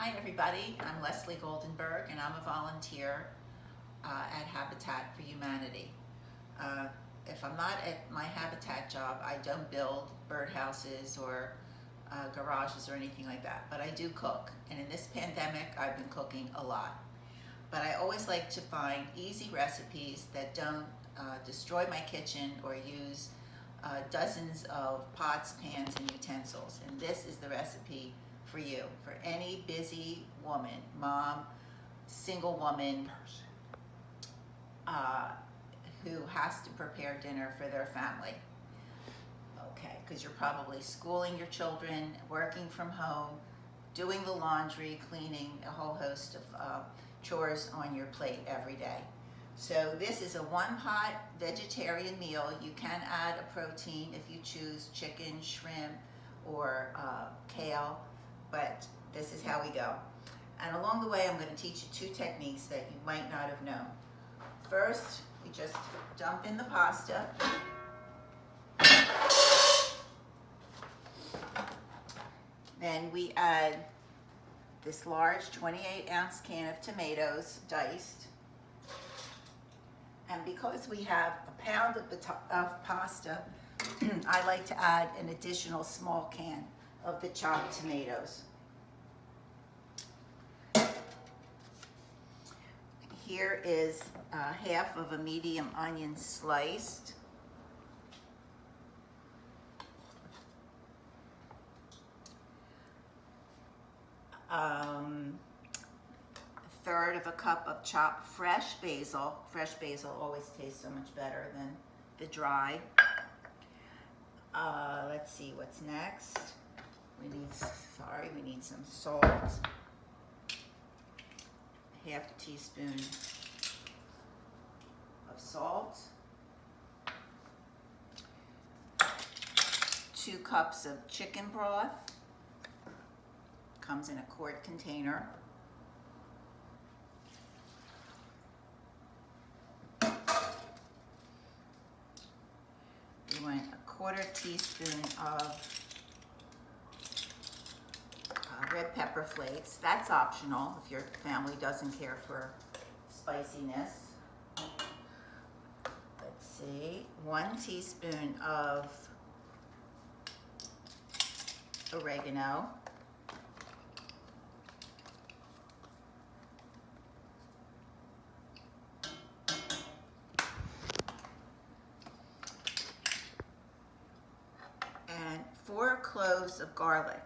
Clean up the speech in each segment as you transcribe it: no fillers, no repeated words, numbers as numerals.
Hi everybody, I'm Leslie Goldenberg and I'm a volunteer at Habitat for Humanity. If I'm not at my Habitat job, I don't build birdhouses or garages or anything like that, but I do cook. And in this pandemic, I've been cooking a lot. But I always like to find easy recipes that don't destroy my kitchen or use dozens of pots, pans, and utensils. And this is the recipe for you, for any busy woman, mom, single woman, who has to prepare dinner for their family. Okay, because you're probably schooling your children, working from home, doing the laundry, cleaning, a whole host of chores on your plate every day. So this is a one-pot vegetarian meal. You can add a protein if you choose chicken, shrimp, or kale, but this is how we go. And along the way, I'm going to teach you two techniques that you might not have known. First, we just dump in the pasta. Then we add this large 28-ounce can of tomatoes, diced. And because we have a pound of pasta, I like to add an additional small can of the chopped tomatoes. Here is half of a medium onion sliced. A third of a cup of chopped fresh basil. Fresh basil always tastes so much better than the dry. Let's see what's next. We need some salt. Half a teaspoon of salt. 2 cups of chicken broth. Comes in a quart container. We want a 1/4 teaspoon of red pepper flakes. That's optional if your family doesn't care for spiciness. Let's see, 1 teaspoon of oregano. And 4 cloves of garlic.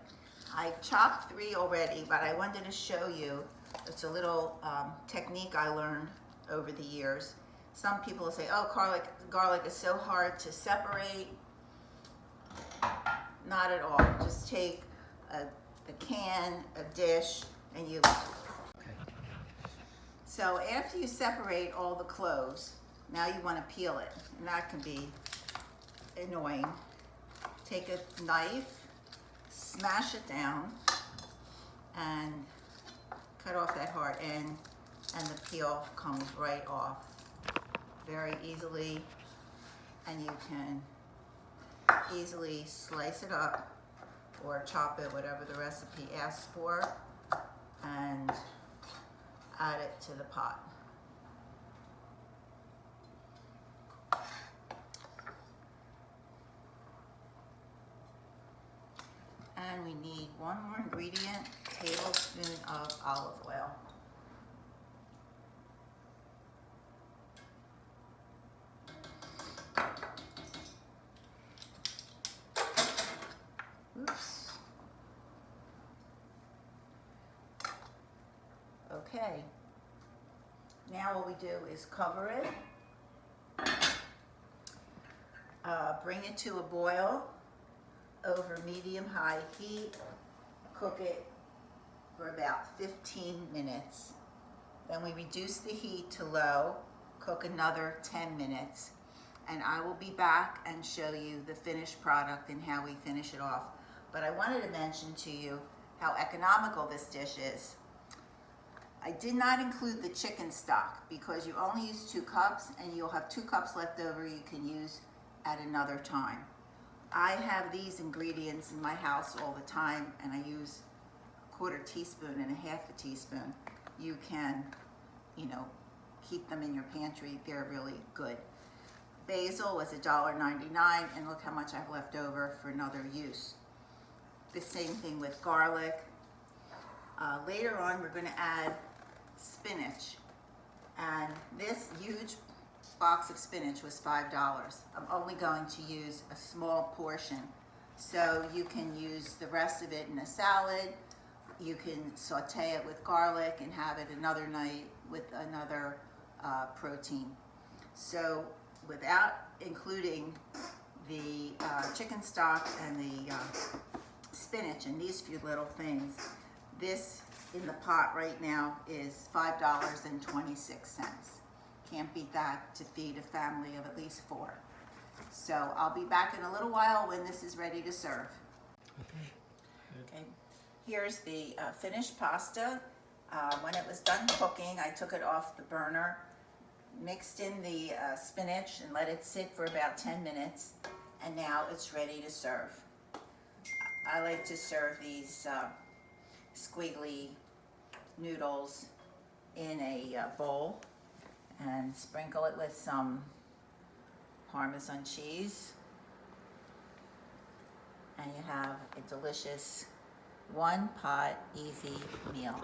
I chopped 3 already, but I wanted to show you, it's a little technique I learned over the years. Some people say, oh, garlic is so hard to separate. Not at all. Just take a can, a dish, and you... So after you separate all the cloves, now you want to peel it, and that can be annoying. Take a knife, smash it down, and cut off that hard end, and the peel comes right off very easily, and you can easily slice it up or chop it, whatever the recipe asks for, and add it to the pot. And we need one more ingredient, tablespoon of olive oil. Oops. Okay. Now what we do is cover it, bring it to a boil over medium-high heat, cook it for about 15 minutes. Then we reduce the heat to low, cook another 10 minutes, and I will be back and show you the finished product and how we finish it off. But I wanted to mention to you how economical this dish is. I did not include the chicken stock because you only use 2 cups and you'll have 2 cups left over you can use at another time. I have these ingredients in my house all the time, and I use quarter teaspoon and a half a teaspoon, you can, you know, keep them in your pantry. They're really good. Basil was $1.99, and look how much I've left over for another use. The same thing with garlic. Later on, we're going to add spinach, and this huge box of spinach was $5. I'm only going to use a small portion, so you can use the rest of it in a salad. You can saute it with garlic and have it another night with another protein. So without including the chicken stock and the spinach and these few little things, this in the pot right now is $5.26. Can't beat that to feed a family of at least 4. So I'll be back in a little while when this is ready to serve. Okay. Here's the finished pasta. When it was done cooking, I took it off the burner, mixed in the spinach and let it sit for about 10 minutes, and now it's ready to serve. I like to serve these squiggly noodles in a bowl and sprinkle it with some Parmesan cheese, and you have a delicious one-pot easy meal.